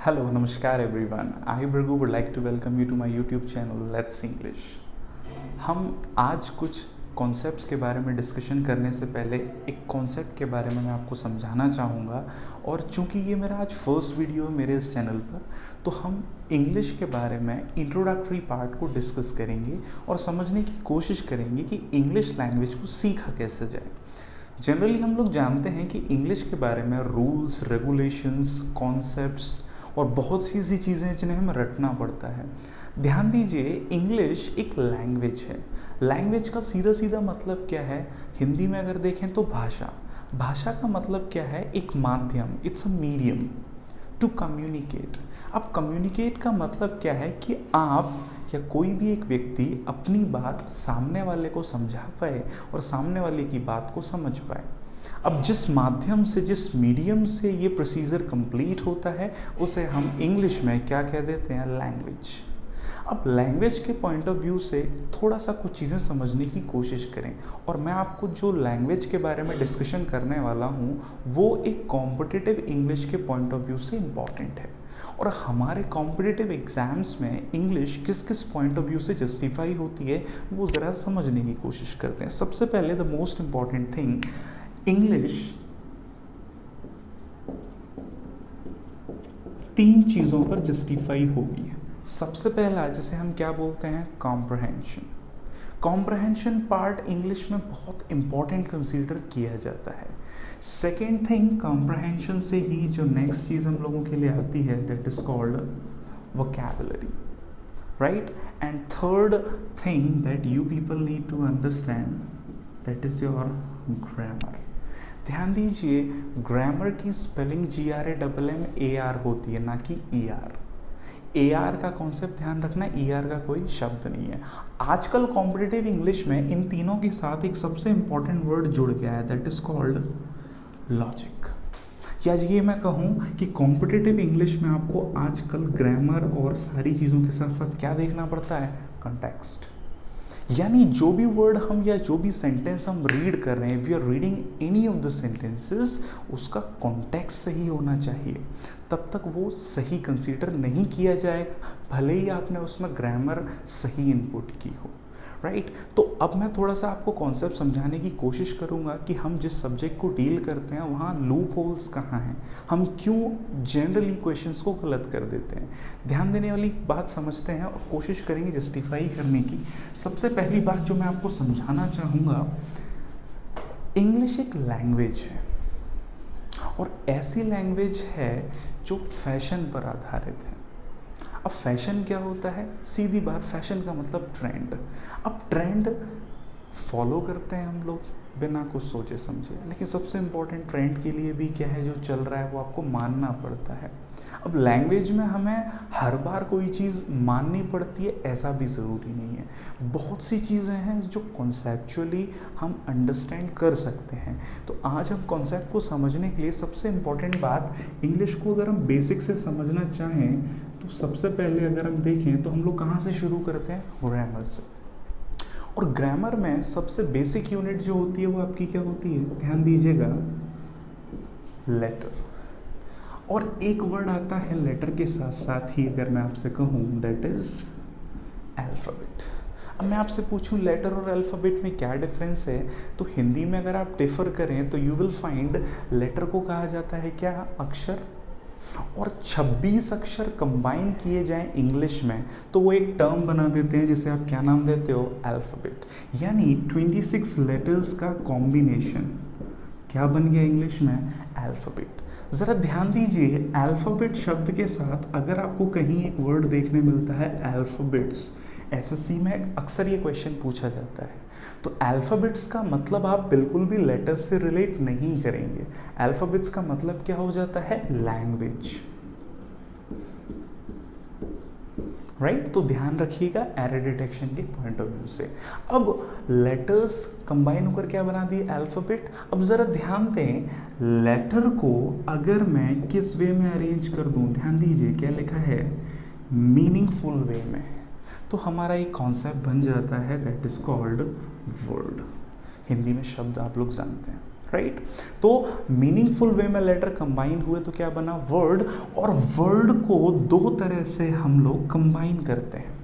Hello, Namaskar everyone. I Bhargu would like to welcome you to my YouTube channel Let's English. हम आज कुछ concepts के बारे में डिस्कशन करने से पहले एक कॉन्सेप्ट के बारे में मैं आपको समझाना चाहूँगा। और चूंकि ये मेरा आज फर्स्ट वीडियो है मेरे इस चैनल पर, तो हम इंग्लिश के बारे में इंट्रोडक्टरी पार्ट को डिस्कस करेंगे और समझने की कोशिश करेंगे कि इंग्लिश लैंग्वेज को सीखा कैसे जाए। जनरली हम लोग जानते हैं कि इंग्लिश के बारे में रूल्स, रेगुलेशंस, कॉन्सेप्ट्स और बहुत सी ऐसी चीज़ें जिन्हें हमें रटना पड़ता है। ध्यान दीजिए, इंग्लिश एक लैंग्वेज है। लैंग्वेज का सीधा सीधा मतलब क्या है? हिंदी में अगर देखें तो भाषा। भाषा का मतलब क्या है? एक माध्यम, it's a medium to communicate. अब कम्युनिकेट का मतलब क्या है कि आप या कोई भी एक व्यक्ति अपनी बात सामने वाले को समझा पाए और सामने वाले की बात को समझ पाए। अब जिस माध्यम से, जिस मीडियम से ये प्रोसीजर कंप्लीट होता है, उसे हम इंग्लिश में क्या कह देते हैं? लैंग्वेज। अब लैंग्वेज के पॉइंट ऑफ व्यू से थोड़ा सा कुछ चीज़ें समझने की कोशिश करें। और मैं आपको जो लैंग्वेज के बारे में डिस्कशन करने वाला हूँ वो एक कॉम्पिटिटिव इंग्लिश के पॉइंट ऑफ व्यू से इम्पॉर्टेंट है। और हमारे कॉम्पिटिटिव एग्ज़ाम्स में इंग्लिश किस किस पॉइंट ऑफ व्यू से जस्टिफाई होती है वो ज़रा समझने की कोशिश करते हैं। सबसे पहले the most important thing, English 3 चीज़ों पर जस्टिफाई होगी। सबसे पहला जिसे हम क्या बोलते हैं? कॉम्प्रहेंशन। कॉम्प्रहेंशन पार्ट इंग्लिश में बहुत इंपॉर्टेंट कंसीडर किया जाता है। सेकेंड थिंग, कॉम्प्रहेंशन से ही जो नेक्स्ट चीज़ हम लोगों के लिए आती है, that is called vocabulary, right? And third thing that you people need to understand, that is your grammar. ध्यान दीजिए, ग्रामर की स्पेलिंग GRAMMAR होती है, ना कि ER। AR का कॉन्सेप्ट ध्यान रखना, ER का कोई शब्द नहीं है। आजकल कॉम्पिटिटिव इंग्लिश में इन तीनों के साथ एक सबसे इंपॉर्टेंट वर्ड जुड़ गया है, दैट इज कॉल्ड लॉजिक। या ये मैं कहूँ कि कॉम्पिटिटिव इंग्लिश में आपको आजकल ग्रामर और सारी चीज़ों के साथ साथ क्या देखना पड़ता है? कॉन्टेक्स्ट। यानी जो भी वर्ड हम या जो भी सेंटेंस हम रीड कर रहे हैं, we are reading any of the sentences, उसका कॉन्टेक्स्ट सही होना चाहिए, तब तक वो सही कंसीडर नहीं किया जाएगा, भले ही आपने उसमें ग्रामर सही इनपुट की हो, राइट? तो अब मैं थोड़ा सा आपको कॉन्सेप्ट समझाने की कोशिश करूंगा कि हम जिस सब्जेक्ट को डील करते हैं वहाँ लूप होल्स कहाँ हैं, हम क्यों जनरली क्वेश्चंस को गलत कर देते हैं। ध्यान देने वाली बात समझते हैं और कोशिश करेंगे जस्टिफाई करने की। सबसे पहली बात जो मैं आपको समझाना चाहूँगा, इंग्लिश एक लैंग्वेज है और ऐसी लैंग्वेज है जो फैशन पर आधारित है। अब फैशन क्या होता है? सीधी बात, फैशन का मतलब ट्रेंड। अब ट्रेंड फॉलो करते हैं हम लोग बिना कुछ सोचे समझे, लेकिन सबसे इम्पोर्टेंट ट्रेंड के लिए भी क्या है, जो चल रहा है वो आपको मानना पड़ता है। अब लैंग्वेज में हमें हर बार कोई चीज़ माननी पड़ती है ऐसा भी ज़रूरी नहीं है। बहुत सी चीज़ें हैं जो कॉन्सेप्चुअली हम अंडरस्टैंड कर सकते हैं। तो आज हम कॉन्सेप्ट को समझने के लिए सबसे इम्पॉर्टेंट बात, इंग्लिश को अगर हम बेसिक से समझना चाहें तो सबसे पहले अगर हम देखें तो हम लोग कहाँ से शुरू करते हैं? ग्रामर से। और ग्रामर में सबसे बेसिक यूनिट जो होती है वो आपकी क्या होती है? ध्यान दीजिएगा, लेटर। और एक वर्ड आता है लेटर के साथ साथ ही, अगर मैं आपसे कहूँ, दैट इज अल्फ़ाबेट। अब मैं आपसे पूछूं लेटर और अल्फ़ाबेट में क्या डिफरेंस है, तो हिंदी में अगर आप डिफ़र करें तो यू विल फाइंड लेटर को कहा जाता है क्या? अक्षर। और 26 अक्षर कंबाइन किए जाएं इंग्लिश में तो वो एक टर्म बना देते हैं जिसे आप क्या नाम देते हो? अल्फ़ाबेट। यानी 26 लेटर्स का कॉम्बिनेशन क्या बन गया इंग्लिश में? अल्फ़ाबेट। ज़रा ध्यान दीजिए, अल्फ़ाबेट शब्द के साथ अगर आपको कहीं एक वर्ड देखने मिलता है अल्फ़ाबेट्स, SSC में अक्सर ये क्वेश्चन पूछा जाता है, तो अल्फ़ाबेट्स का मतलब आप बिल्कुल भी लेटर्स से रिलेट नहीं करेंगे। अल्फ़ाबेट्स का मतलब क्या हो जाता है? Language, right? तो ध्यान रखिएगा एरर डिटेक्शन के पॉइंट ऑफ व्यू से। अब लेटर्स कंबाइन होकर क्या बना दिए? अल्फ़ाबेट। अब ज़रा ध्यान दें, लेटर को अगर मैं किस वे में अरेंज कर दूं, ध्यान दीजिए क्या लिखा है? मीनिंगफुल वे में, तो हमारा एक कॉन्सेप्ट बन जाता है, that is called word. Hindi में शब्द आप लोग जानते हैं, राइट। तो मीनिंगफुल वे में लेटर कंबाइन हुए तो क्या बना, वर्ड। और वर्ड को दो तरह से हम लोग कंबाइन करते हैं,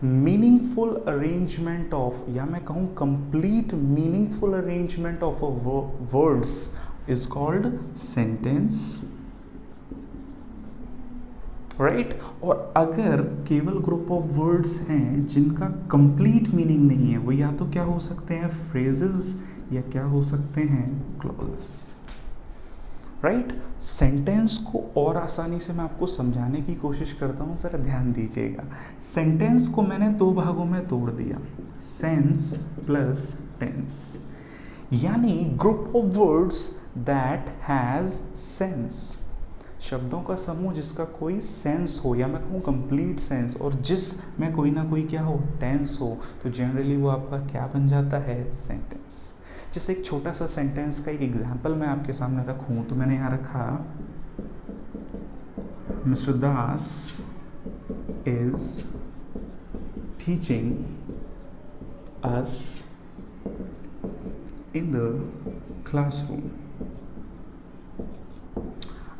मीनिंगफुल अरेंजमेंट ऑफ, या मैं कहूँ complete meaningful arrangement of a words is called sentence, right. और अगर केवल ग्रुप ऑफ वर्ड्स हैं जिनका कंप्लीट मीनिंग नहीं है, वो या तो क्या हो सकते हैं, फ्रेजेस, या क्या हो सकते हैं, क्लॉजेस, राइट। सेंटेंस को और आसानी से मैं आपको समझाने की कोशिश करता हूँ, ज़रा ध्यान दीजिएगा। सेंटेंस को मैंने दो भागों में तोड़ दिया, सेंस प्लस टेंस, यानी group of words that has sense, शब्दों का समूह जिसका कोई सेंस हो, या मैं कहूँ कंप्लीट सेंस, और जिसमें कोई ना कोई क्या हो, टेंस हो, तो जनरली वो आपका क्या बन जाता है, सेंटेंस। जैसे एक छोटा सा सेंटेंस का एक एग्जाम्पल मैं आपके सामने रखूं, तो मैंने यहाँ रखा, mister Das is teaching us in the classroom.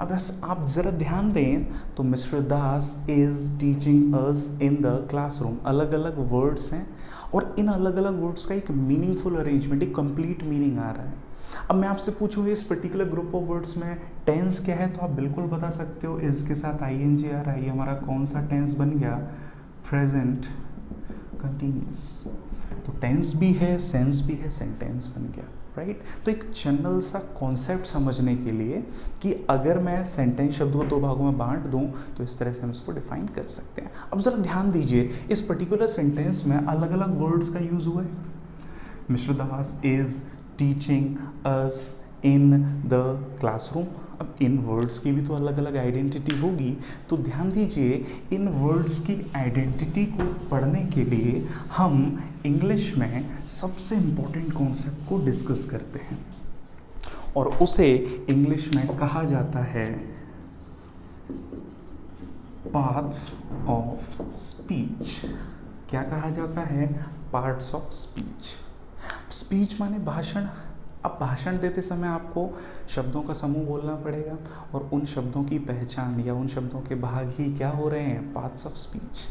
अब आप ज़रा ध्यान दें तो mister Das is teaching us in the classroom, अलग अलग वर्ड्स हैं, और इन अलग अलग वर्ड्स का एक मीनिंगफुल अरेंजमेंट, एक कंप्लीट मीनिंग आ रहा है। अब मैं आपसे पूछूँ इस पर्टिकुलर ग्रुप ऑफ वर्ड्स में टेंस क्या है, तो आप बिल्कुल बता सकते हो, इज़ के साथ आईएनजी आ रहा है, ये हमारा कौन सा टेंस बन गया, प्रेजेंट कंटिन्यूस। तो टेंस भी है, सेंस भी है, सेंटेंस बन गया, राइट। तो एक जनरल सा कॉन्सेप्ट समझने के लिए कि अगर मैं सेंटेंस शब्द को दो भागों में बांट दूं तो इस तरह से हम इसको डिफाइन कर सकते हैं। अब ज़रा ध्यान दीजिए, इस पर्टिकुलर सेंटेंस में अलग अलग वर्ड्स का यूज़ हुआ है। Mister Das is teaching us in the classroom. अब इन वर्ड्स की भी तो अलग अलग आइडेंटिटी होगी, तो ध्यान दीजिए, इन वर्ड्स की आइडेंटिटी को पढ़ने के लिए हम इंग्लिश में सबसे इम्पोर्टेंट कॉन्सेप्ट को डिस्कस करते हैं, और उसे इंग्लिश में कहा जाता है पार्ट्स ऑफ स्पीच। क्या कहा जाता है, पार्ट्स ऑफ स्पीच। स्पीच माने भाषण। अब भाषण देते समय आपको शब्दों का समूह बोलना पड़ेगा, और उन शब्दों की पहचान या उन शब्दों के भाग ही क्या हो रहे हैं, पार्ट्स ऑफ स्पीच।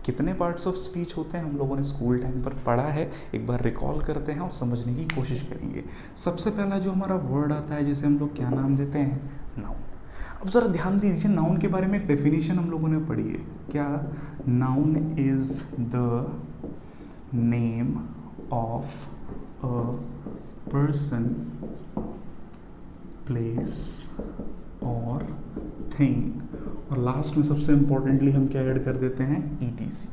कितने पार्ट्स ऑफ स्पीच होते हैं हम लोगों ने स्कूल टाइम पर पढ़ा है, एक बार रिकॉल करते हैं और समझने की कोशिश करेंगे। सबसे पहला जो हमारा वर्ड आता है जिसे हम लोग क्या नाम देते हैं, नाउन। अब ज़रा ध्यान दीजिए, नाउन के बारे में एक डेफिनेशन हम लोगों ने पढ़ी है। क्या, noun is the name of a person, place और thing, और लास्ट में सबसे इम्पोर्टेंटली हम क्या ऐड कर देते हैं, etc।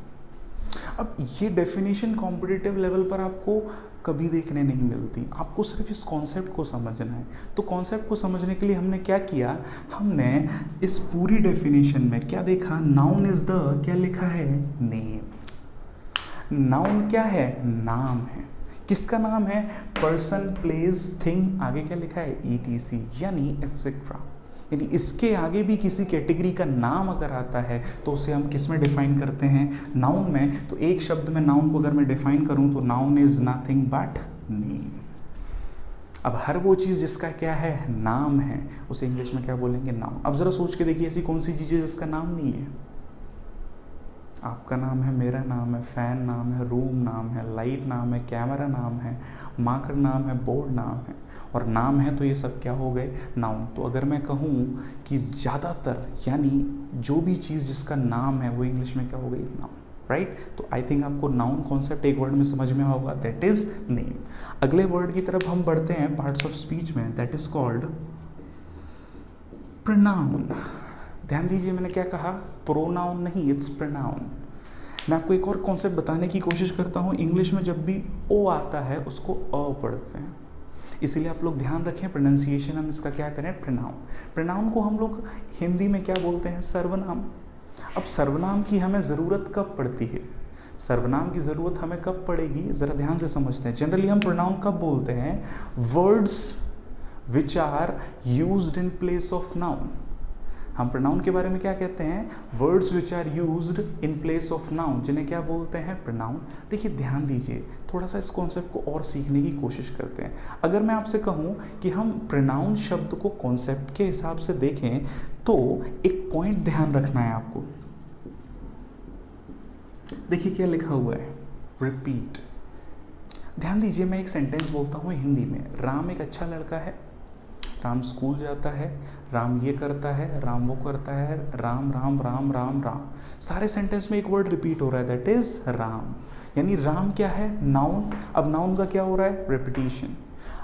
अब ये डेफिनेशन कॉम्पिटिटिव लेवल पर आपको कभी देखने नहीं मिलती, आपको सिर्फ इस कॉन्सेप्ट को समझना है। तो कॉन्सेप्ट को समझने के लिए हमने क्या किया, हमने इस पूरी डेफिनेशन में क्या देखा, नाउन इज द, क्या लिखा है, नेम। नाउन क्या है, नाम है। किसका नाम है, पर्सन, प्लेस, थिंग, आगे क्या लिखा है, etc, यानी एक्सेट्रा। यानी इसके आगे भी किसी कैटेगरी का नाम अगर आता है तो उसे हम किस में डिफाइन करते हैं, नाउन में। तो एक शब्द में नाउन को अगर मैं डिफाइन करूं तो noun is nothing but name. अब हर वो चीज़ जिसका क्या है, नाम है, उसे इंग्लिश में क्या बोलेंगे, नाउन। अब ज़रा सोच के देखिए, ऐसी कौन सी चीज़ है जिसका नाम नहीं है। आपका नाम है, मेरा नाम है, फ़ैन नाम है, रूम नाम है, लाइट नाम है, कैमरा नाम है, मार्कर नाम है, बोर्ड नाम है, और नाम है तो ये सब क्या हो गए, नाउन। तो अगर मैं कहूँ कि ज़्यादातर, यानी जो भी चीज़ जिसका नाम है वो इंग्लिश में क्या हो गई, नाउन, राइट। तो आई थिंक आपको नाउन कॉन्सेप्ट एक वर्ड में समझ में होगा, दैट इज़ नेम। अगले वर्ड की तरफ हम बढ़ते हैं पार्ट्स ऑफ स्पीच में, दैट इज़ कॉल्ड प्रोनाउन। ध्यान दीजिए, मैंने क्या कहा, प्रोनाउन नहीं, इट्स प्रोनाउन। मैं आपको एक और कॉन्सेप्ट बताने की कोशिश करता हूँ। इंग्लिश में जब भी ओ आता है उसको अ पढ़ते हैं, इसीलिए आप लोग ध्यान रखें प्रोनाउंसिएशन हम इसका क्या करें, प्रोनाउन। प्रोनाउन को हम लोग हिंदी में क्या बोलते हैं, सर्वनाम। अब सर्वनाम की हमें ज़रूरत कब पड़ती है, सर्वनाम की ज़रूरत हमें कब पड़ेगी, ज़रा ध्यान से समझते हैं। जनरली हम प्रोनाउन कब बोलते हैं, words which are used in place of noun. हम प्रोनाउन के बारे में क्या कहते हैं, words which are used in place of noun, जिन्हें क्या बोलते हैं, प्रोनाउन। देखिए ध्यान दीजिए, थोड़ा सा इस कॉन्सेप्ट को और सीखने की कोशिश करते हैं। अगर मैं आपसे कहूँ कि हम प्रोनाउन शब्द को कॉन्सेप्ट के हिसाब से देखें तो एक पॉइंट ध्यान रखना है आपको। देखिए क्या लिखा हुआ है, रिपीट। ध्यान दीजिए, मैं एक सेंटेंस बोलता हूँ हिंदी में, राम एक अच्छा लड़का है, राम स्कूल जाता है, राम ये करता है, राम वो करता है, राम राम राम राम राम। सारे सेंटेंस में एक वर्ड रिपीट हो रहा है, दैट इज राम। यानी राम क्या है, नाउन। अब नाउन का क्या हो रहा है, रिपीटिशन।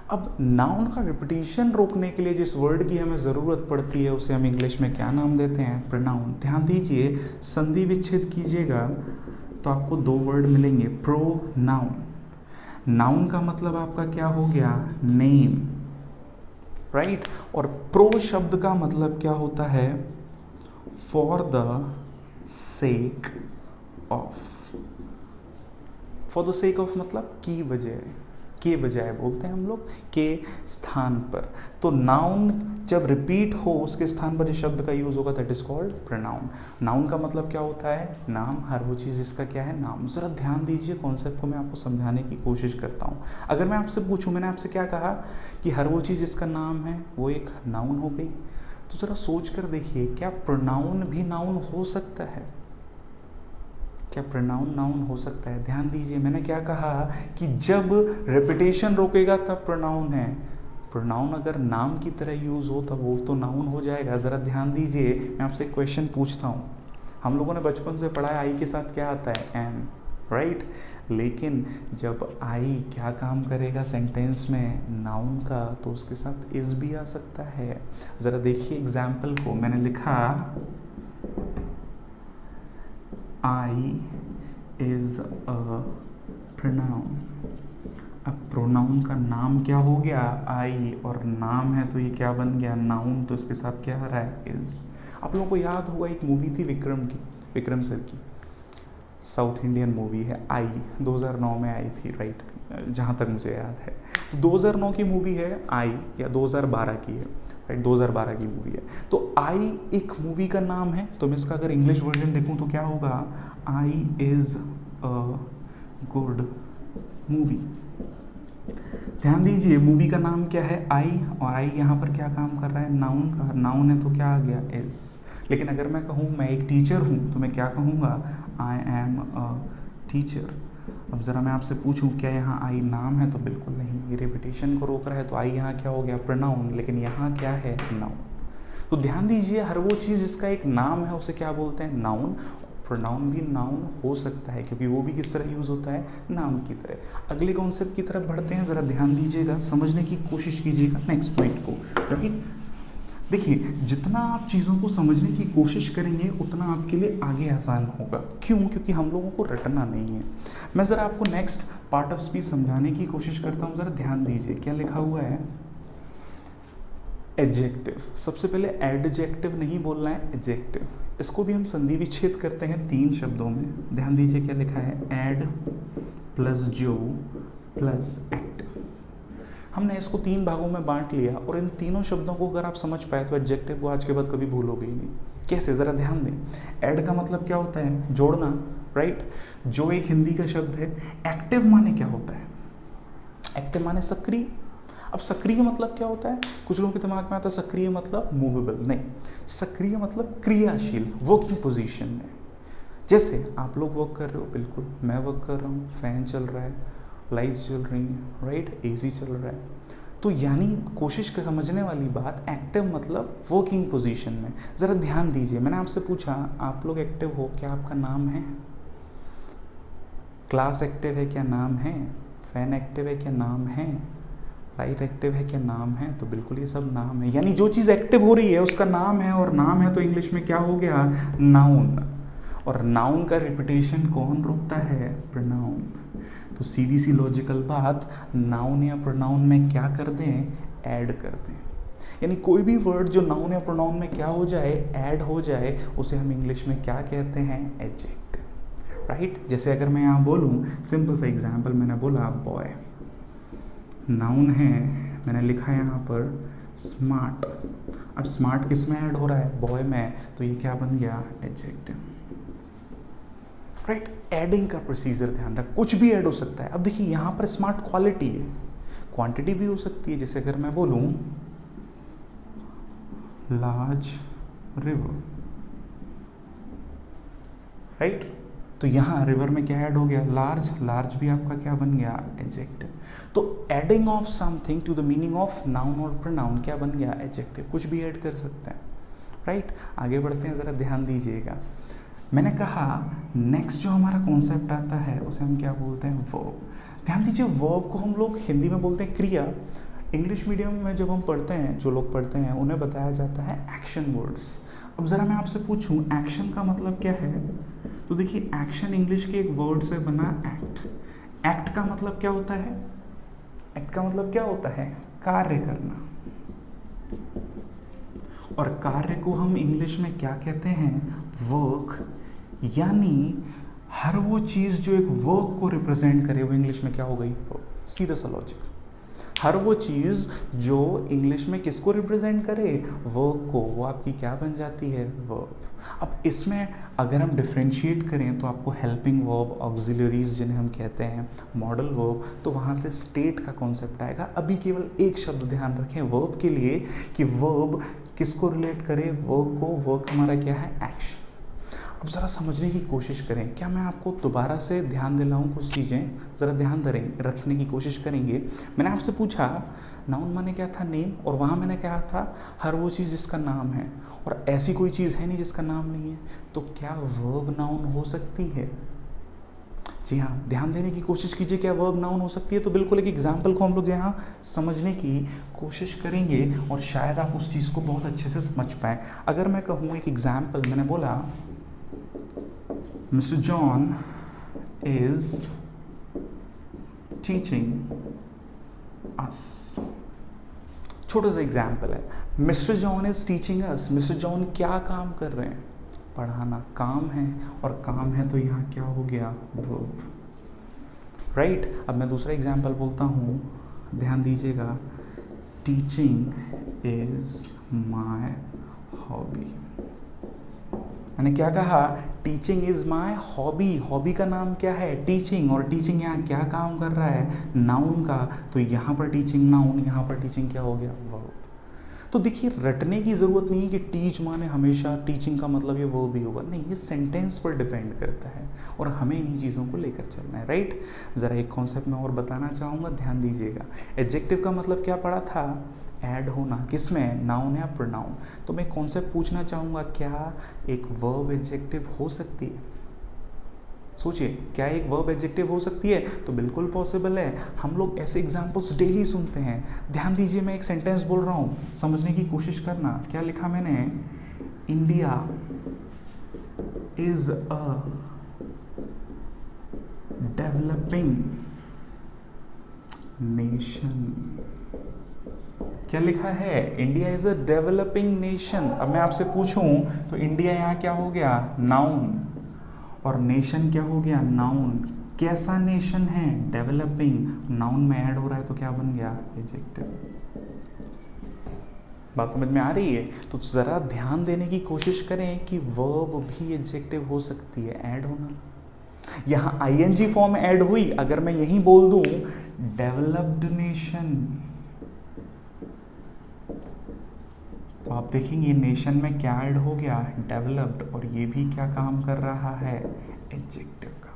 अब नाउन का रिपीटिशन रोकने के लिए जिस वर्ड की हमें ज़रूरत पड़ती है उसे हम इंग्लिश में क्या नाम देते हैं, प्रोनाउन। ध्यान दीजिए, संधि विच्छेद कीजिएगा तो आपको दो वर्ड मिलेंगे, प्रोनाउन। नाउन का मतलब आपका क्या हो गया, नेम, राइट। और प्रो शब्द का मतलब क्या होता है, for the sake of. For the sake of मतलब की वजह, के बजाय बोलते हैं हम लोग, के स्थान पर। तो नाउन जब रिपीट हो उसके स्थान पर जिस शब्द का यूज होगा that is called pronoun. Noun का मतलब क्या होता है, नाम, हर वो चीज़ इसका क्या है, नाम। जरा ध्यान दीजिए, कॉन्सेप्ट को मैं आपको समझाने की कोशिश करता हूँ। अगर मैं आपसे पूछूं, मैंने आपसे क्या कहा कि हर वो चीज़ जिसका नाम है वो एक नाउन हो गई, तो ज़रा सोच कर देखिए, क्या प्रोनाउन भी नाउन हो सकता है, क्या प्रोनाउन नाउन हो सकता है। ध्यान दीजिए, मैंने क्या कहा कि जब रेपिटेशन रोकेगा तब प्रोनाउन है, प्रोनाउन अगर नाम की तरह यूज़ हो तब वो तो नाउन हो जाएगा। ज़रा ध्यान दीजिए, मैं आपसे एक क्वेश्चन पूछता हूँ। हम लोगों ने बचपन से पढ़ा है आई के साथ क्या आता है, एम, राइट। लेकिन जब आई क्या काम करेगा सेंटेंस में, नाउन का, तो उसके साथ इज भी आ सकता है। ज़रा देखिए एग्जाम्पल को, मैंने लिखा आई इज अ प्रोनाउन। अब प्रोनाउन का नाम क्या हो गया, आई, और नाम है तो ये क्या बन गया, नाउन। तो इसके साथ क्या आ रहा है, इज। आप लोगों को याद होगा एक मूवी थी विक्रम की, विक्रम सर की, साउथ इंडियन मूवी है आई, 2009 में आई थी, राइट, जहाँ तक मुझे याद है। तो 2009 की मूवी है आई, या 2012 की है, राइट, 2012 की मूवी है। तो आई एक मूवी का नाम है, तो मैं इसका अगर इंग्लिश वर्जन देखूं तो क्या होगा, I is a good movie. ध्यान दीजिए, मूवी का नाम क्या है, आई, और आई यहाँ पर क्या काम कर रहा है, नाउन का, नाउन है तो क्या आ गया, इज। लेकिन अगर मैं कहूँ मैं एक टीचर हूँ तो मैं क्या कहूँगा, आई एम अ टीचर। अब ज़रा मैं आपसे पूछूं क्या यहाँ आई नाम है, तो बिल्कुल नहीं, ये रेपिटेशन को रोक रहा है, तो आई यहाँ क्या हो गया, प्रोनाउन। लेकिन यहाँ क्या है, नाउन। तो ध्यान दीजिए, हर वो चीज़ जिसका एक नाम है उसे क्या बोलते हैं, नाउन। प्रोनाउन भी नाउन हो सकता है क्योंकि वो भी किस तरह यूज़ होता है, नाम की तरह। अगले कॉन्सेप्ट की तरफ बढ़ते हैं, ज़रा ध्यान दीजिएगा, समझने की कोशिश कीजिएगा नेक्स्ट पॉइंट को, राइट। देखिए, जितना आप चीज़ों को समझने की कोशिश करेंगे उतना आपके लिए आगे आसान होगा। क्यों, क्योंकि हम लोगों को रटना नहीं है। मैं ज़रा आपको नेक्स्ट पार्ट ऑफ स्पीच समझाने की कोशिश करता हूँ, ज़रा ध्यान दीजिए क्या लिखा हुआ है, एडजेक्टिव। सबसे पहले एडजेक्टिव नहीं बोलना है, एडजेक्टिव। इसको भी हम संधि विच्छेद करते हैं 3 शब्दों में। ध्यान दीजिए क्या लिखा है, एड प्लस जो प्लस एक्टिव। हमने इसको 3 भागों में बांट लिया, और इन तीनों शब्दों को अगर आप समझ पाए तो एडजेक्टिव को आज के बाद कभी भूलोगे ही नहीं। कैसे, ज़रा ध्यान दें। ऐड का मतलब क्या होता है, जोड़ना, राइट। जो एक हिंदी का शब्द है। एक्टिव माने क्या होता है, एक्टिव माने सक्रिय। अब सक्रिय मतलब क्या होता है, कुछ लोगों के दिमाग में आता है सक्रिय मतलब मूवेबल, नहीं, सक्रिय मतलब क्रियाशील, वर्किंग पोजीशन में। जैसे आप लोग वर्क कर रहे हो, बिल्कुल मैं वर्क कर रहा हूँ, फैन चल रहा है, लाइट्स चल रही हैं, राइट, एसी चल रहा है। तो यानी कोशिश कर समझने वाली बात, एक्टिव मतलब वर्किंग पोजीशन में। ज़रा ध्यान दीजिए, मैंने आपसे पूछा आप लोग एक्टिव हो, क्या आपका नाम है, क्लास एक्टिव है क्या, नाम है, फैन एक्टिव है क्या, नाम है, लाइट एक्टिव है क्या, नाम है। तो बिल्कुल ये सब नाम है, यानी जो चीज़ एक्टिव हो रही है उसका नाम है, और नाम है तो इंग्लिश में क्या हो गया, नाउन। और नाउन का रिपीटेशन कौन रोकता है, प्रोनाउन। तो सीधी सी लॉजिकल बात, नाउन या प्रोनाउन में क्या कर दें, ऐड कर दें। यानी कोई भी वर्ड जो नाउन या प्रोनाउन में क्या हो जाए, ऐड हो जाए, उसे हम इंग्लिश में क्या कहते हैं, एडजेक्टिव, राइट। जैसे अगर मैं यहाँ बोलूँ, सिंपल सा एग्जाम्पल, मैंने बोला बॉय, नाउन है, मैंने लिखा यहाँ पर स्मार्ट। अब स्मार्ट किस में ऐड हो रहा है, बॉय में, तो ये क्या बन गया, एडजेक्टिव। राइट, एडिंग का प्रोसीजर ध्यान रख, कुछ भी ऐड हो सकता है। अब देखिए यहाँ पर स्मार्ट क्वालिटी है, क्वांटिटी भी हो सकती है। जैसे अगर मैं बोलूँ लार्ज रिवर, राइट, तो यहाँ रिवर में क्या ऐड हो गया, लार्ज। लार्ज भी आपका क्या बन गया, एडजेक्टिव। तो adding of something to the meaning of noun और प्रोनाउन क्या बन गया, एडजेक्टिव। कुछ भी ऐड कर सकते हैं, राइट। आगे बढ़ते हैं, ज़रा ध्यान दीजिएगा। मैंने कहा नेक्स्ट जो हमारा कॉन्सेप्ट आता है उसे हम क्या बोलते हैं, वर्ब। ध्यान दीजिए, वर्ब को हम लोग हिंदी में बोलते हैं क्रिया। इंग्लिश मीडियम में जब हम पढ़ते हैं, जो लोग पढ़ते हैं, उन्हें बताया जाता है एक्शन वर्ड्स। अब ज़रा मैं आपसे पूछूं एक्शन का मतलब क्या है, तो देखिए एक्शन इंग्लिश के एक वर्ड से बना एक्ट। एक्ट का मतलब क्या होता है, एक्ट का मतलब क्या होता है, कार्य करना। और कार्य को हम इंग्लिश में क्या कहते हैं, वर्क। यानी हर वो चीज़ जो एक वर्क को रिप्रेजेंट करे वो इंग्लिश में क्या हो गई, सीधा सा लॉजिक। हर वो चीज़ जो इंग्लिश में किसको रिप्रेजेंट करे, वर्क को, वो आपकी क्या बन जाती है, वर्ब। अब इसमें अगर हम डिफ्रेंशिएट करें तो आपको हेल्पिंग वर्ब, ऑक्सिलरीज जिन्हें हम कहते हैं, मॉडल वर्ब, तो वहाँ से स्टेट का कॉन्सेप्ट आएगा। अभी केवल एक शब्द ध्यान रखें वर्ब के लिए कि वर्ब किसको रिलेट करे, वर्क को। वर्क हमारा क्या है, एक्शन। अब ज़रा समझने की कोशिश करें, क्या मैं आपको दोबारा से ध्यान दिलाऊं कुछ चीज़ें, ज़रा ध्यान रखने की कोशिश करेंगे। मैंने आपसे पूछा नाउन माने क्या था, नेम, और वहाँ मैंने कहा था हर वो चीज़ जिसका नाम है, और ऐसी कोई चीज़ है नहीं जिसका नाम नहीं है, तो क्या वर्ब नाउन हो सकती है? जी हाँ, ध्यान देने की कोशिश कीजिए, क्या वर्ब नाउन हो सकती है? तो बिल्कुल एक एग्जाम्पल को हम लोग यहाँ समझने की कोशिश करेंगे और शायद आप उस चीज़ को बहुत अच्छे से समझ पाएँ। अगर मैं कहूँ एक एग्जाम्पल, मैंने बोला Mr. John is teaching us। छोटा सा एग्जाम्पल है, mister John is teaching us. Mister John क्या काम कर रहे हैं, पढ़ाना काम है, और काम है तो यहाँ क्या हो गया, वर्ब, राइट। अब मैं दूसरा एग्जाम्पल बोलता हूँ, ध्यान दीजिएगा, टीचिंग इज माय हॉबी। मैंने क्या कहा, teaching is my hobby. Hobby का नाम क्या है, टीचिंग, और टीचिंग यहाँ क्या काम कर रहा है, नाउन का, तो यहाँ पर टीचिंग नाउन, यहाँ पर टीचिंग क्या हो गया, वर्ब। तो देखिए रटने की ज़रूरत नहीं है कि टीच माने हमेशा टीचिंग का मतलब ये वर्ब ही होगा, नहीं, ये सेंटेंस पर डिपेंड करता है और हमें इन्हीं चीज़ों को लेकर चलना है, राइट। ज़रा एक कॉन्सेप्ट मैं और बताना चाहूँगा, ध्यान दीजिएगा। एडजेक्टिव का मतलब क्या पढ़ा था, ऐड होना, किसमें, नाउन या प्रोनाउन। तो मैं कॉन्सेप्ट पूछना चाहूँगा, क्या एक वर्ब एडजेक्टिव हो सकती है? सोचिए, क्या एक वर्ब एडजेक्टिव हो सकती है? तो बिल्कुल पॉसिबल है। हम लोग ऐसे एग्जाम्पल्स डेली सुनते हैं। ध्यान दीजिए, मैं एक सेंटेंस बोल रहा हूँ, समझने की कोशिश करना। क्या लिखा मैंने, India is a developing nation. क्या लिखा है, India is a developing nation. अब मैं आपसे पूछूं तो इंडिया यहाँ क्या हो गया, नाउन, और नेशन क्या हो गया, नाउन। कैसा नेशन है, डेवलपिंग, नाउन में ऐड हो रहा है तो क्या बन गया, एडजेक्टिव। बात समझ में आ रही है? तो ज़रा ध्यान देने की कोशिश करें कि वर्ब भी एडजेक्टिव हो सकती है, ऐड होना। यहाँ आईएनजी फॉर्म ऐड हुई, अगर मैं यही बोल दूं डेवलप्ड नेशन, तो आप देखेंगे नेशन में क्या ऐड हो गया, डेवलप्ड, और ये भी क्या काम कर रहा है, एडजेक्टिव का।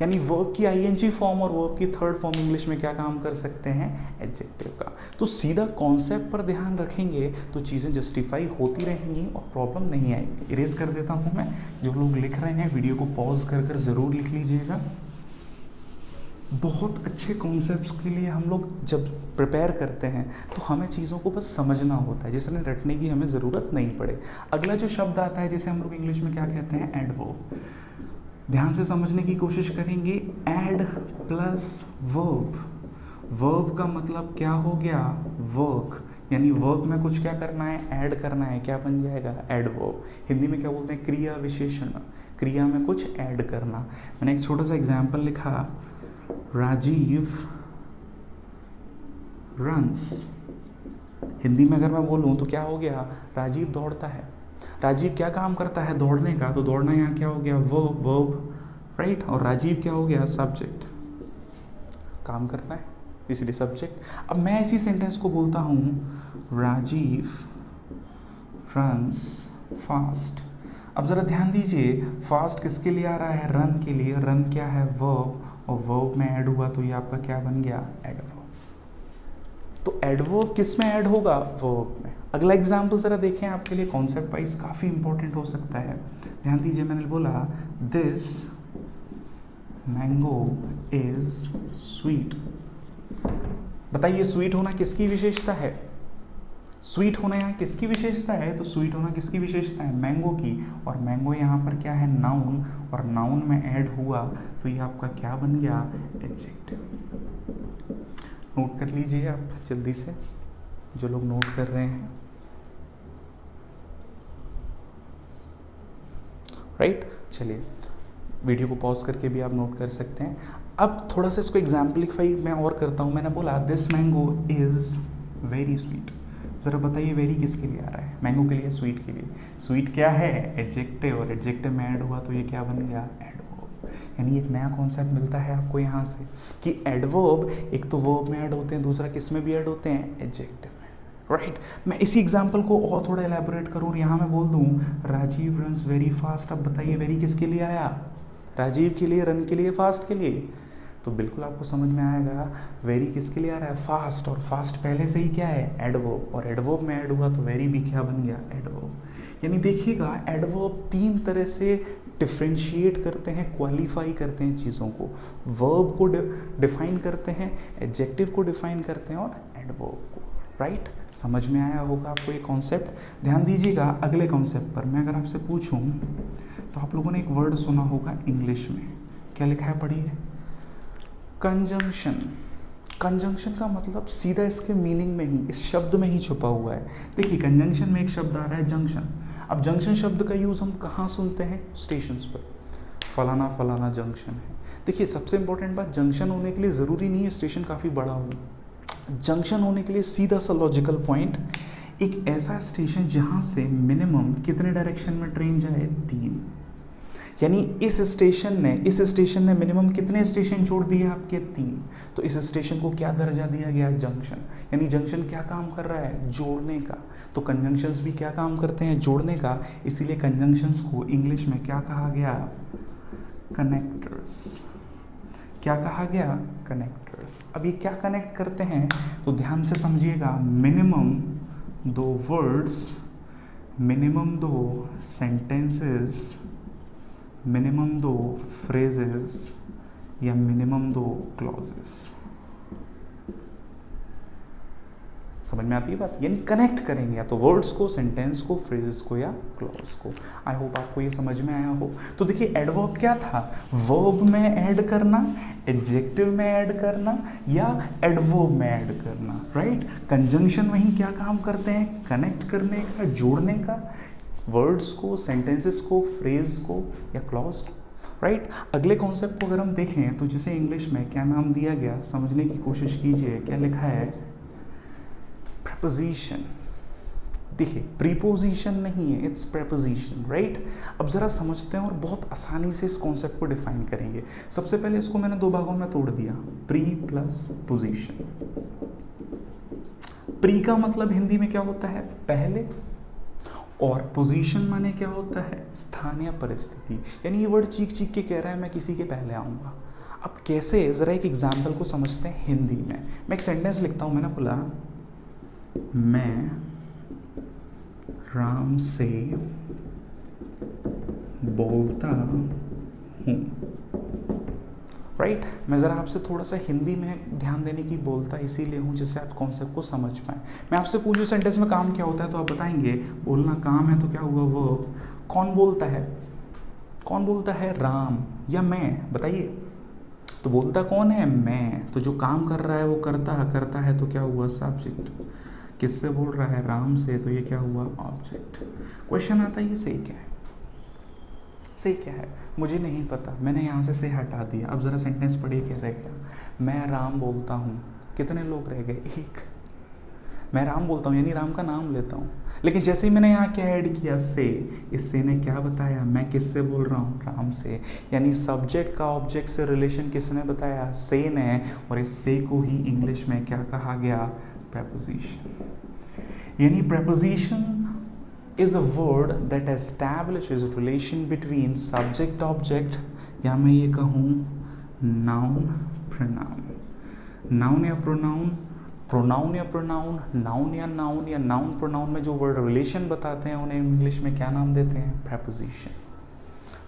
यानी वर्ब की आईएनजी फॉर्म और वर्ब की थर्ड फॉर्म इंग्लिश में क्या काम कर सकते हैं, एडजेक्टिव का। तो सीधा कॉन्सेप्ट पर ध्यान रखेंगे तो चीज़ें जस्टिफाई होती रहेंगी और प्रॉब्लम नहीं आएगी। इरेज कर देता हूँ मैं, जो लोग लिख रहे हैं वीडियो को पॉज कर कर ज़रूर लिख लीजिएगा। बहुत अच्छे कॉन्सेप्ट्स के लिए हम लोग जब प्रिपेयर करते हैं तो हमें चीज़ों को बस समझना होता है, जिसने रटने की हमें ज़रूरत नहीं पड़े। अगला जो शब्द आता है जिसे हम लोग इंग्लिश में क्या कहते हैं, एडवर्ब। ध्यान से समझने की कोशिश करेंगे, एड प्लस वर्ब। वर्ब का मतलब क्या हो गया, वर्क, यानी वर्क में कुछ क्या करना है, ऐड करना है, क्या बन जाएगा, एडवर्ब। हिंदी में क्या बोलते हैं, क्रिया विशेषण, क्रिया में कुछ ऐड करना। मैंने एक छोटा सा एग्जाम्पल लिखा, राजीव runs हिंदी में अगर मैं बोलूँ तो क्या हो गया, राजीव दौड़ता है। राजीव क्या काम करता है, दौड़ने का, तो दौड़ना यहाँ क्या हो गया, वर्ब, राइट। और राजीव क्या हो गया, सब्जेक्ट, काम करना है इसलिए सब्जेक्ट। अब मैं इसी सेंटेंस को बोलता हूँ राजीव रन्स फास्ट। अब ज़रा ध्यान दीजिए, फास्ट किसके लिए आ रहा है, रन के लिए। रन क्या है, वर्ब, और वर्ब में ऐड हुआ तो ये आपका क्या बन गया, एडवर्ब। तो एडवर्ब किस में ऐड होगा, वर्ब में। अगला एग्जाम्पल ज़रा देखें, आपके लिए कॉन्सेप्ट वाइज काफ़ी इंपॉर्टेंट हो सकता है। ध्यान दीजिए, मैंने बोला दिस मैंगो इज स्वीट। बताइए स्वीट होना किसकी विशेषता है, स्वीट होना यहाँ किसकी विशेषता है, तो स्वीट होना किसकी विशेषता है, मैंगो की। और मैंगो यहाँ पर क्या है, नाउन, और नाउन में ऐड हुआ तो ये आपका क्या बन गया, एडजेक्टिव। नोट कर लीजिए आप जल्दी से, जो लोग नोट कर रहे हैं, राइट। चलिए वीडियो को पॉज करके भी आप नोट कर सकते हैं। अब थोड़ा सा इसको एग्जाम्पलीफाई मैं और करता हूँ। मैंने बोला this mango is very sweet. ज़रा बताइए वेरी किसके लिए आ रहा है, मैंगो के लिए, स्वीट के लिए। स्वीट क्या है, एडजेक्टिव, और एडजेक्टिव में ऐड हुआ तो ये क्या बन गया, एडवर्ब। यानी एक नया कॉन्सेप्ट मिलता है आपको यहाँ से कि एडवर्ब एक तो वर्ब में ऐड होते हैं, दूसरा किस में भी ऐड होते हैं, एडजेक्टिव में, राइट। मैं इसी एग्जाम्पल को और थोड़ा एलैबोरेट करूँ और यहाँ मैं बोल दूँ राजीव रन्स वेरी फास्ट। अब बताइए वेरी किसके लिए आया, राजीव के लिए, रन के लिए, फास्ट के लिए। तो बिल्कुल आपको समझ में आएगा वेरी किसके लिए आ रहा है, फास्ट। और फास्ट पहले से ही क्या है, एडवर्ब, और एडवर्ब में ऐड हुआ तो वेरी भी क्या बन गया, एडवर्ब। यानी देखिएगा एडवर्ब तीन तरह से डिफ्रेंशिएट करते हैं, क्वालिफाई करते हैं चीज़ों को। वर्ब को डिफाइन करते हैं, एडजेक्टिव को डिफाइन करते हैं, और एडवर्ब को, राइट। समझ में आया होगा आपको ये कॉन्सेप्ट। ध्यान दीजिएगा अगले कॉन्सेप्ट पर। मैं अगर आपसे पूछूं तो आप लोगों ने एक वर्ड सुना होगा इंग्लिश में, क्या लिखा है, पढ़िए, कंजंक्शन। कंजंक्शन का मतलब सीधा इसके मीनिंग में ही, इस शब्द में ही छुपा हुआ है। देखिए कंजंक्शन में एक शब्द आ रहा है जंक्शन। अब जंक्शन शब्द का यूज़ हम कहाँ सुनते हैं, स्टेशंस पर, फलाना फलाना जंक्शन है। देखिए सबसे इंपॉर्टेंट बात, जंक्शन होने के लिए ज़रूरी नहीं है स्टेशन काफ़ी बड़ा हो। जंक्शन होने के लिए सीधा सा लॉजिकल पॉइंट, एक ऐसा स्टेशन जहाँ से मिनिमम कितने डायरेक्शन में ट्रेन जाए, 3। यानी इस स्टेशन ने मिनिमम कितने स्टेशन जोड़ दिए आपके, 3। तो इस स्टेशन को क्या दर्जा दिया गया, जंक्शन। यानी जंक्शन क्या काम कर रहा है, जोड़ने का। तो कंजंक्शंस भी क्या काम करते हैं, जोड़ने का। इसीलिए कंजंक्शंस को इंग्लिश में क्या कहा गया, कनेक्टर्स। क्या कहा गया, कनेक्टर्स। अब ये क्या कनेक्ट करते हैं, तो ध्यान से समझिएगा, minimum 2 words, minimum 2 sentences, minimum 2 phrases, या मिनिमम 2 क्लॉजेस। समझ में आती है बात, यानी कनेक्ट करेंगे या तो वर्ड्स को, सेंटेंस को, फ्रेजेस को, या क्लॉज को। आई होप आपको ये समझ में आया हो। तो देखिए एडवर्ब क्या था, वर्ब में ऐड करना, एडजेक्टिव में ऐड करना, या एडवर्ब में ऐड करना, राइट। कंजंक्शन वही क्या काम करते हैं, कनेक्ट करने का, जोड़ने का, वर्ड्स को, सेंटेंसेस को, फ्रेज को, या क्लॉज को, राइट। अगले कॉन्सेप्ट को अगर हम देखें तो जैसे इंग्लिश में क्या नाम दिया गया, समझने की कोशिश कीजिए। क्या लिखा है, preposition। देखिए प्रीपोजिशन नहीं है, इट्स preposition, राइट। अब जरा समझते हैं और बहुत आसानी से इस कॉन्सेप्ट को डिफाइन करेंगे। सबसे पहले इसको मैंने 2 भागों में तोड़ दिया, प्री प्लस पोजीशन। प्री का मतलब हिंदी में क्या होता है, पहले, और पोजीशन माने क्या होता है, स्थान या परिस्थिति। यानी ये वर्ड चीख चीख के कह रहा है मैं किसी के पहले आऊँगा। अब कैसे, ज़रा एक एग्जाम्पल को समझते हैं हिंदी में। मैं एक सेंटेंस लिखता हूँ, मैंने बोला मैं राम से बोलता हूँ, राइट। मैं ज़रा आपसे थोड़ा सा हिंदी में ध्यान देने की बोलता इसीलिए हूँ जिससे आप कॉन्सेप्ट को समझ पाएँ। मैं आपसे पूछूँ सेंटेंस में काम क्या होता है तो आप बताएंगे बोलना काम है, तो क्या हुआ, वर्ब। कौन बोलता है, कौन बोलता है, राम या मैं, बताइए। तो बोलता कौन है, मैं। तो जो काम कर रहा है वो करता है, तो क्या हुआ, सब्जेक्ट। किससे बोल रहा है, राम से, तो ये क्या हुआ, ऑब्जेक्ट। क्वेश्चन आता है ये सही क्या है, सही क्या है, मुझे नहीं पता, मैंने यहाँ से हटा दिया। अब ज़रा सेंटेंस पढ़िए क्या रह गया, मैं राम बोलता हूँ, कितने लोग रह गए, 1। मैं राम बोलता हूँ यानी राम का नाम लेता हूँ, लेकिन जैसे ही मैंने यहाँ क्या ऐड किया से, इस से ने क्या बताया, मैं किससे बोल रहा हूँ, राम से, यानी सब्जेक्ट का ऑब्जेक्ट से रिलेशन किसने बताया, से ने, और इस से को ही इंग्लिश में क्या कहा गया, preposition. यानी preposition is a word that establishes relation between subject object, या मैं ये कहूँ noun pronoun. Noun या pronoun, pronoun या pronoun, noun या noun या noun pronoun में जो word relation बताते हैं उन्हें इंग्लिश में क्या नाम देते हैं, preposition.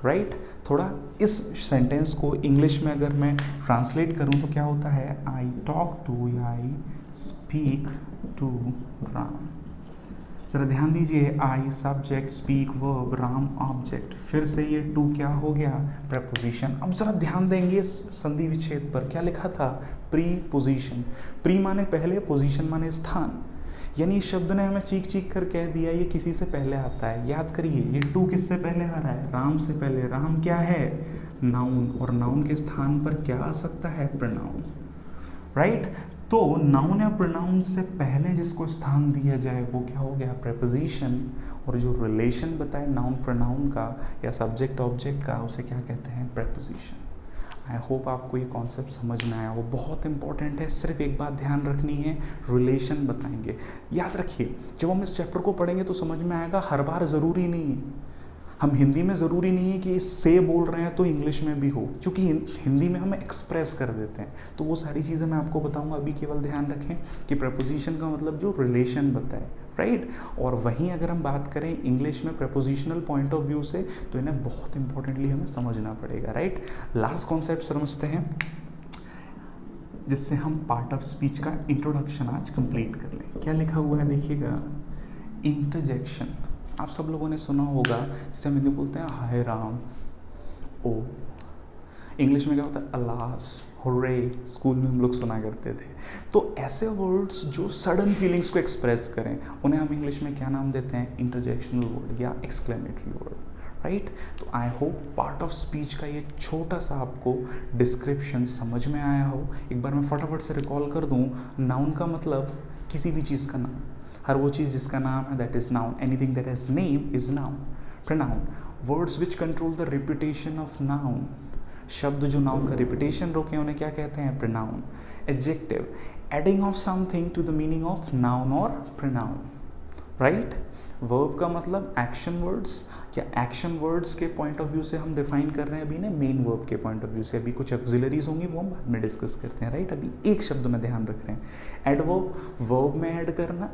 राइट थोड़ा इस सेंटेंस को इंग्लिश में अगर मैं ट्रांसलेट करूं तो क्या होता है, आई टॉक टू या आई स्पीक टू राम। जरा ध्यान दीजिए, I subject, speak verb, Ram object, फिर से ये टू क्या हो गया, प्रेपोजिशन। अब जरा ध्यान देंगे इस संधि विच्छेद पर, क्या लिखा था, प्रीपोजिशन। प्री माने पहले, पोजीशन माने स्थान, यानी इस शब्द ने हमें चीख चीख कर कह दिया ये किसी से पहले आता है। याद करिए ये टू किससे पहले आ रहा है, राम से पहले। राम क्या है, नाउन, और नाउन के स्थान पर क्या आ सकता है, प्रोनाउन। राइट तो नाउन या प्रोनाउन से पहले जिसको स्थान दिया जाए वो क्या हो गया, प्रेपोजिशन। और जो रिलेशन बताए नाउन प्रोनाउन का या सब्जेक्ट ऑब्जेक्ट का उसे क्या कहते हैं, प्रेपोजिशन। आई होप आपको ये कॉन्सेप्ट समझ में आया, वो बहुत इंपॉर्टेंट है। सिर्फ एक बात ध्यान रखनी है, रिलेशन बताएंगे। याद रखिए जब हम इस चैप्टर को पढ़ेंगे तो समझ में आएगा, हर बार ज़रूरी नहीं है, हम हिंदी में ज़रूरी नहीं है कि से बोल रहे हैं तो इंग्लिश में भी हो, क्योंकि हिंदी में हम एक्सप्रेस कर देते हैं। तो वो सारी चीज़ें मैं आपको बताऊंगा। अभी केवल ध्यान रखें कि प्रपोजिशन का मतलब जो रिलेशन बताए, राइट। और वहीं अगर हम बात करें इंग्लिश में प्रपोजिशनल पॉइंट ऑफ व्यू से तो इन्हें बहुत इंपॉर्टेंटली हमें समझना पड़ेगा, राइट। लास्ट कॉन्सेप्ट समझते हैं जिससे हम पार्ट ऑफ स्पीच का इंट्रोडक्शन आज कंप्लीट कर लें। क्या लिखा हुआ है देखिएगा, इंटरजेक्शन। आप सब लोगों ने सुना होगा, जिसे हम हिंदी में बोलते हैं हाय राम, ओ। इंग्लिश में क्या होता है, अलास, हुर्रे, स्कूल में हम लोग सुना करते थे। तो ऐसे वर्ड्स जो सडन फीलिंग्स को एक्सप्रेस करें उन्हें हम इंग्लिश में क्या नाम देते हैं, इंटरजेक्शनल वर्ड या एक्सक्लेमेटरी वर्ड, राइट। तो I hope part of speech का ये छोटा सा आपको डिस्क्रिप्शन समझ में आया हो। एक बार मैं फटाफट से रिकॉल कर दूं, नाउन का मतलब किसी भी चीज़ का नाम, हर वो चीज़ जिसका नाम है that is noun, anything that has name is noun. Pronoun, words which control the repetition of noun, शब्द जो नाउन का रिपीटेशन रोके उन्हें क्या कहते हैं, pronoun. Adjective, adding of something to the meaning of noun और प्रोनाउन, राइट। वर्ब का मतलब एक्शन वर्ड्स, क्या एक्शन वर्ड्स के पॉइंट ऑफ व्यू से हम डिफाइन कर रहे हैं अभी ना, मेन वर्ब के पॉइंट ऑफ व्यू से। अभी कुछ ऑक्सिलरीज होंगी वो हम बाद में डिस्कस करते हैं, राइट। अभी एक शब्द में ध्यान रख रहे हैं, एडवर्ब, वर्ब में ऐड करना,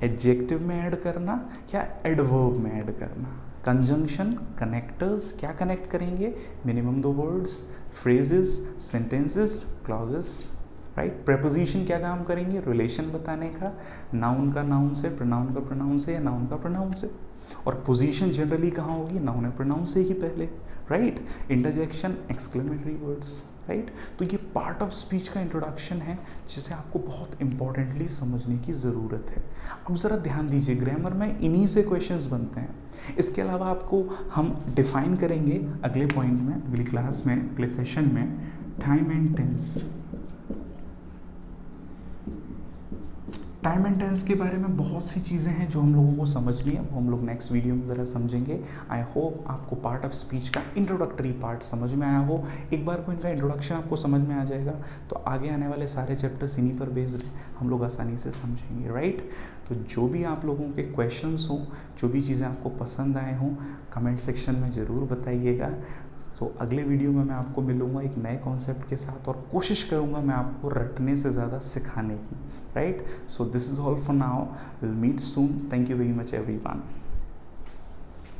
एडजेक्टिव में ऐड करना या एडवर्ब में ऐड करना। कंजंक्शन, कनेक्टर्स, क्या कनेक्ट करेंगे, minimum 2 words, phrases, sentences, clauses, right. Preposition क्या काम करेंगे, रिलेशन बताने का, नाउन का नाउन से, प्रोनाउन का प्रोनाउन से या नाउन का प्रोनाउन से। और पोजीशन जनरली कहाँ होगी, नाउन या प्रोनाउन से ही पहले, right. Interjection, exclamatory words, right. तो ये पार्ट ऑफ स्पीच का इंट्रोडक्शन है जिसे आपको बहुत इंपॉर्टेंटली समझने की ज़रूरत है। अब ज़रा ध्यान दीजिए, ग्रामर में इन्हीं से क्वेश्चंस बनते हैं। इसके अलावा आपको हम डिफाइन करेंगे अगले पॉइंट में, अगली क्लास में, अगले सेशन में, time and tense. Time and tense के बारे में बहुत सी चीज़ें हैं जो हम लोगों को समझनी है, वो हम लोग नेक्स्ट वीडियो में ज़रा समझेंगे। आई होप आपको पार्ट ऑफ स्पीच का इंट्रोडक्टरी पार्ट समझ में आया हो। एक बार को इनका इंट्रोडक्शन आपको समझ में आ जाएगा तो आगे आने वाले सारे चैप्टर्स इन्हीं पर बेस्ड हैं, हम लोग आसानी से समझेंगे, राइट। तो जो भी आप लोगों के क्वेश्चंस हों, जो भी चीज़ें आपको पसंद आए हों, कमेंट सेक्शन में ज़रूर बताइएगा। तो अगले वीडियो में मैं आपको मिलूँगा एक नए कॉन्सेप्ट के साथ और कोशिश करूँगा मैं आपको रटने से ज़्यादा सिखाने की, right. So this is all for now, will meet soon. Thank you very much everyone.